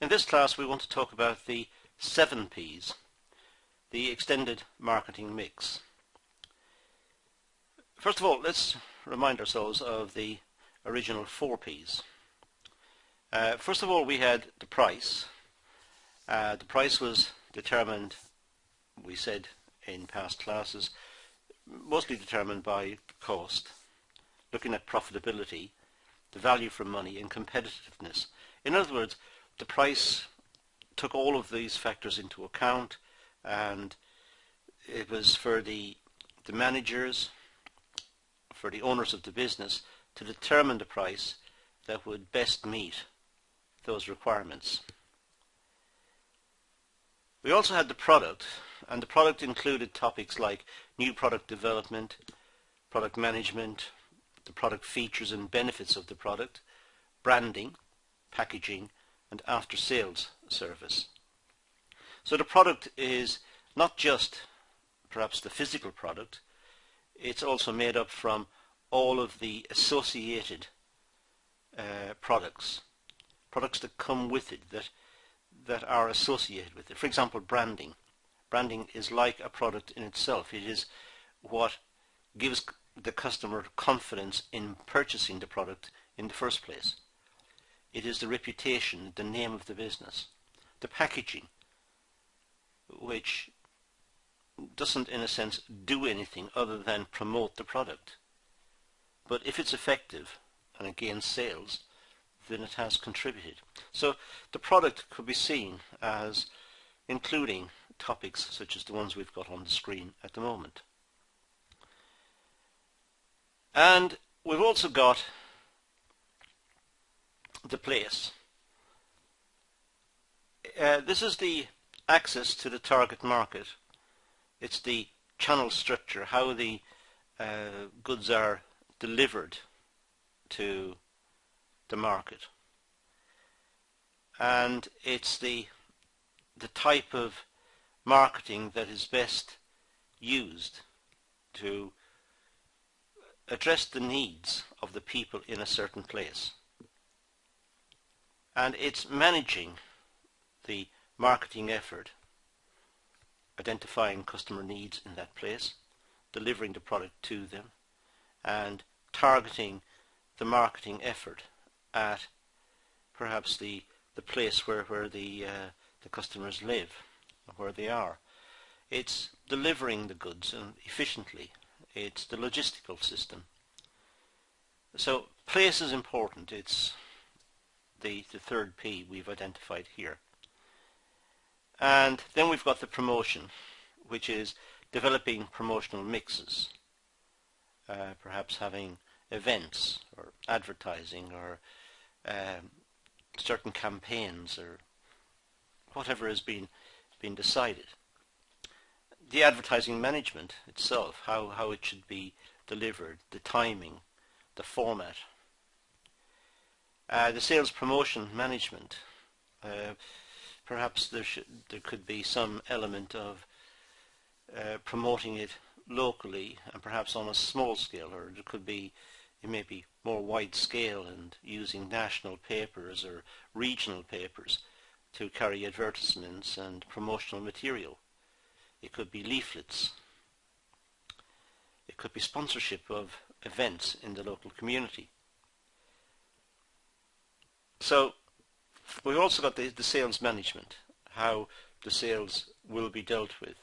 In this class we want to talk about the 7 P's, the extended marketing mix. First of all, let's remind ourselves of the original 4 P's. First of all, we had the price. The price was determined, we said in past classes, mostly determined by cost, looking at profitability, the value for money and competitiveness. In other words, the price took all of these factors into account, and it was for the managers, for the owners of the business, to determine the price that would best meet those requirements. We also had the product, and the product included topics like new product development, product management, the product features and benefits of the product, branding, packaging, and after-sales service. So the product is not just perhaps the physical product, it's also made up from all of the associated products that come with it, that are associated with it. For example, branding. Branding is like a product in itself. It is what gives the customer confidence in purchasing the product in the first place. It is the reputation, the name of the business. The packaging, which doesn't in a sense do anything other than promote the product. But if it's effective and it gains sales, then it has contributed. So the product could be seen as including topics such as the ones we've got on the screen at the moment. And we've also got the place. This is the access to the target market. It's the channel structure, how the goods are delivered to the market. And it's the type of marketing that is best used to address the needs of the people in a certain place. And it's managing the marketing effort, identifying customer needs in that place, delivering the product to them, and targeting the marketing effort at perhaps the place where the customers live, where they are. It's delivering the goods efficiently. It's the logistical system. So place is important. It's the 3rd P we've identified here. And then we've got the promotion, which is developing promotional mixes, perhaps having events or advertising or certain campaigns or whatever has been decided. The advertising management itself, how it should be delivered, the timing, the format. The sales promotion management. Perhaps there could be some element of promoting it locally and perhaps on a small scale, or it may be more wide scale and using national papers or regional papers to carry advertisements and promotional material. It could be leaflets. It could be sponsorship of events in the local community. So we've also got the sales management, how the sales will be dealt with,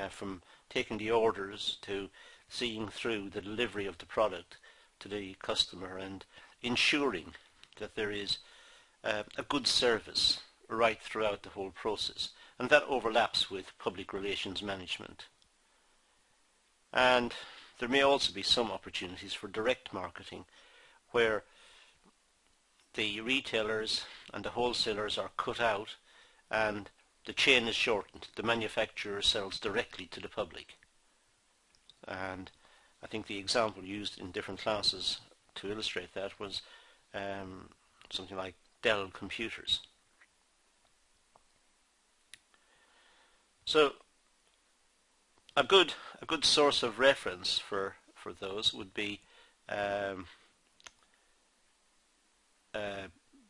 from taking the orders to seeing through the delivery of the product to the customer and ensuring that there is a good service right throughout the whole process. And that overlaps with public relations management. And there may also be some opportunities for direct marketing where the retailers and the wholesalers are cut out and the chain is shortened. The manufacturer sells directly to the public. And I think the example used in different classes to illustrate that was something like Dell computers. So a good source of reference for those would be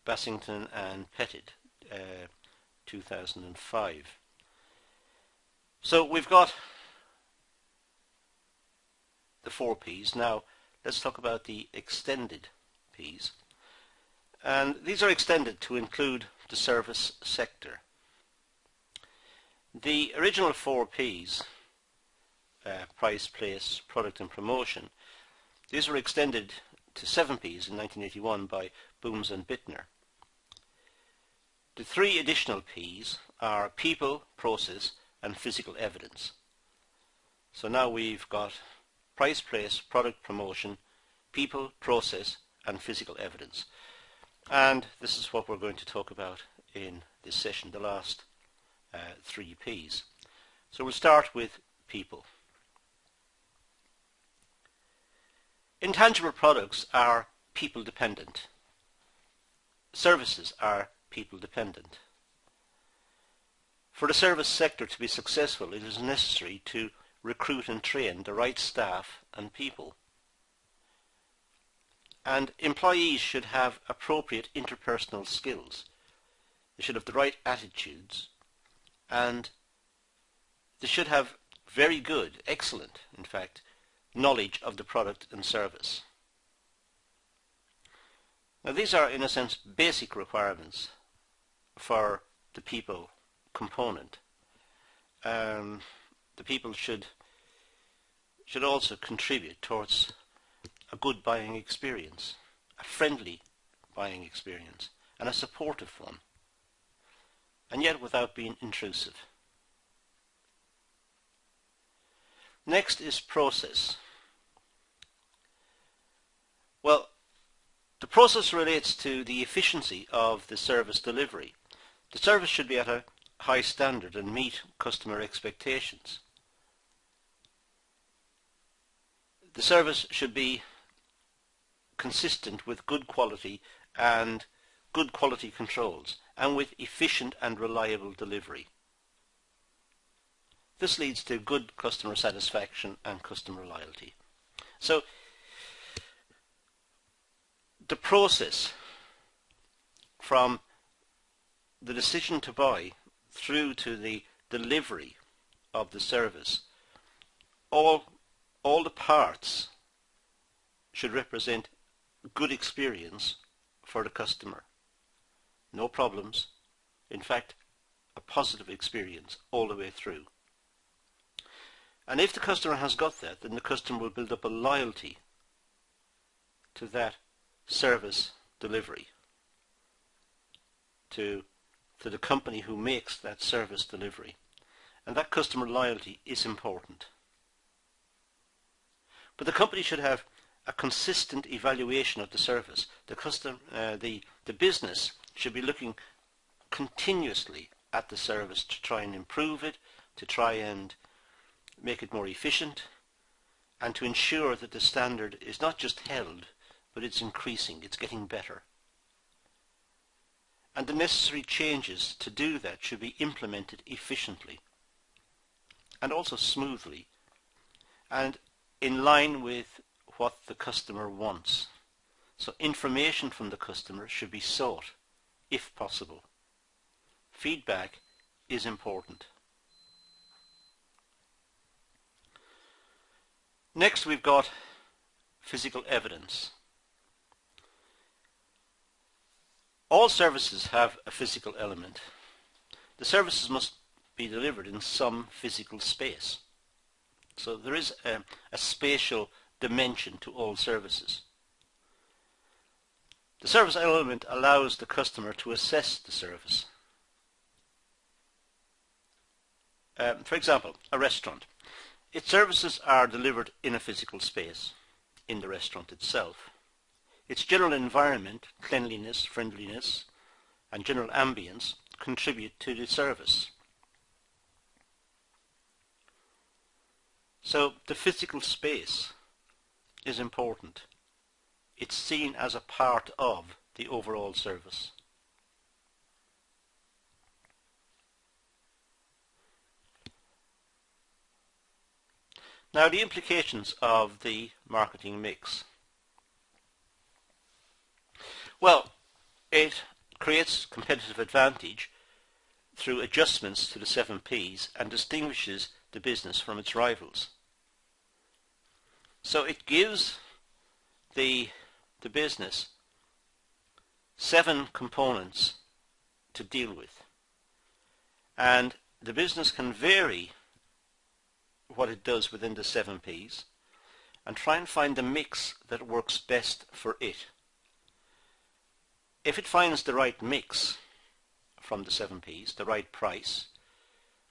Bassington and Pettit, 2005. So we've got the 4 Ps. Now let's talk about the extended Ps. And these are extended to include the service sector. The original 4 Ps, price, place, product and promotion, these were extended to 7 Ps in 1981 by Booms and Bittner. The 3 additional Ps are people, process and physical evidence. So now we've got price, place, product, promotion, people, process and physical evidence. And this is what we're going to talk about in this session, the last 3 Ps. So we'll start with people. Intangible products are people dependent. Services are people dependent. For the service sector to be successful, it is necessary to recruit and train the right staff and people. And employees should have appropriate interpersonal skills. They should have the right attitudes, and they should have very good, excellent, in fact, knowledge of the product and service. Now these are, in a sense, basic requirements for the people component. The people should also contribute towards a good buying experience, a friendly buying experience, and a supportive one, and yet without being intrusive. Next is process. Well, the process relates to the efficiency of the service delivery. The service should be at a high standard and meet customer expectations. The service should be consistent with good quality and good quality controls, and with efficient and reliable delivery. This leads to good customer satisfaction and customer loyalty. So the process from the decision to buy through to the delivery of the service, all the parts should represent good experience for the customer. No problems. In fact, a positive experience all the way through. And if the customer has got that, then the customer will build up a loyalty to that service delivery, to the company who makes that service delivery. And that customer loyalty is important. But the company should have a consistent evaluation of the service. The business should be looking continuously at the service to try and improve it, to try and make it more efficient, and to ensure that the standard is not just held, but it's increasing, it's getting better. And the necessary changes to do that should be implemented efficiently and also smoothly and in line with what the customer wants. So information from the customer should be sought, if possible. Feedback is important. Next we've got physical evidence. All services have a physical element. The services must be delivered in some physical space. So there is a spatial dimension to all services. The service element allows the customer to assess the service. For example, a restaurant. Its services are delivered in a physical space, in the restaurant itself. Its general environment, cleanliness, friendliness, and general ambience contribute to the service. So the physical space is important. It's seen as a part of the overall service. Now the implications of the marketing mix. Well, it creates competitive advantage through adjustments to the 7 Ps and distinguishes the business from its rivals. So it gives the business 7 components to deal with, and the business can vary what it does within the 7 Ps and try and find the mix that works best for it. If it finds the right mix from the 7 Ps, the right price,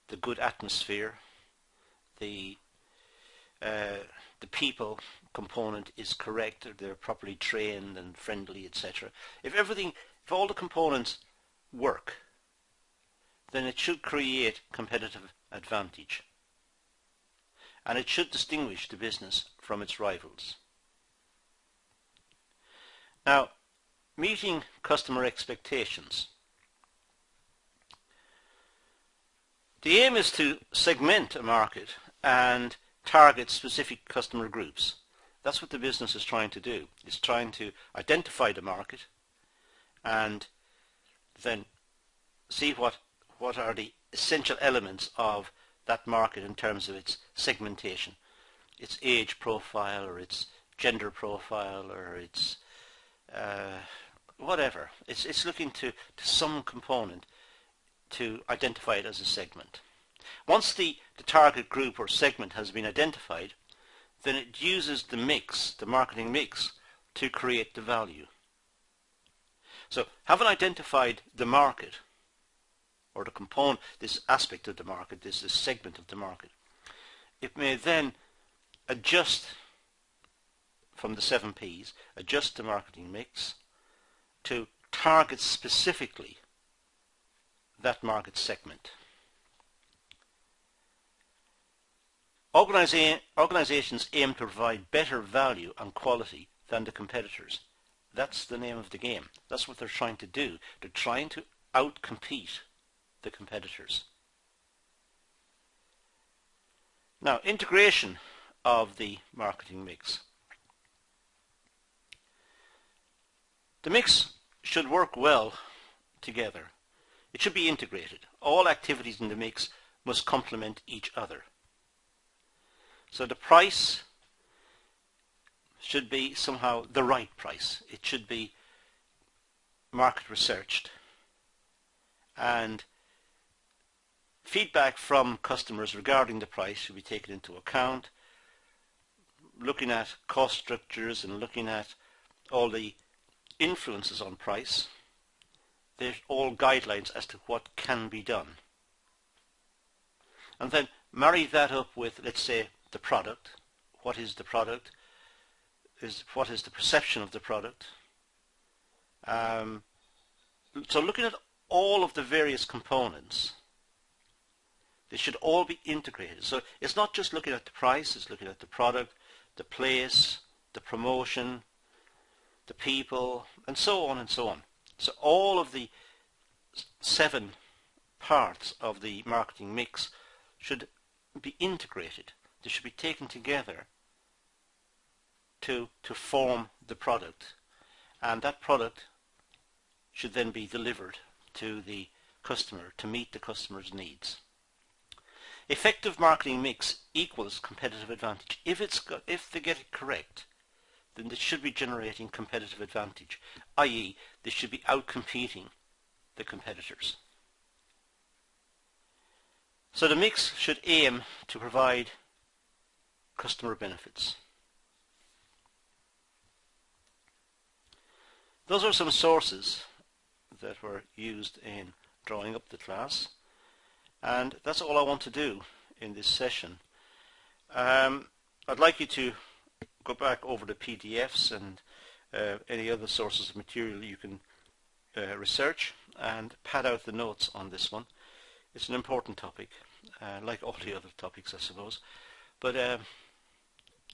the good atmosphere, the people component is correct, they're properly trained and friendly, etc. If all the components work, then it should create competitive advantage, and it should distinguish the business from its rivals. Now, meeting customer expectations. The aim is to segment a market and target specific customer groups. That's what the business is trying to do. It's trying to identify the market and then see what are the essential elements of that market in terms of its segmentation, its age profile or its gender profile or its whatever. It's looking to some component to identify it as a segment. Once the target group or segment has been identified, then it uses the mix, the marketing mix, to create the value. So having identified the market, or the component, this aspect of the market, this segment of the market, it may then adjust from the 7 Ps, adjust the marketing mix to target specifically that market segment. Organizations aim to provide better value and quality than the competitors. That's the name of the game. That's what they're trying to do. They're trying to outcompete the competitors. Now, integration of the marketing mix. The mix should work well together. It should be integrated. All activities in the mix must complement each other. So the price should be somehow the right price. It should be market researched, and feedback from customers regarding the price should be taken into account, looking at cost structures and looking at all the influences on price. They're all guidelines as to what can be done. And then marry that up with, let's say, the product. What is the product? What is the perception of the product? So looking at all of the various components, they should all be integrated. So it's not just looking at the price, it's looking at the product, the place, the promotion, the people, and so on and so on. So all of the 7 parts of the marketing mix should be integrated. They should be taken together to form the product, and that product should then be delivered to the customer to meet the customer's needs. Effective marketing mix equals competitive advantage. If they get it correct, then they should be generating competitive advantage, i.e. they should be outcompeting the competitors. So the mix should aim to provide customer benefits. Those are some sources that were used in drawing up the class, and that's all I want to do in this session. I'd like you to go back over the PDFs and any other sources of material you can research, and pad out the notes on this one. It's an important topic, like all the other topics, I suppose, but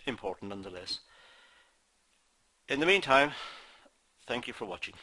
important nonetheless. In the meantime, thank you for watching.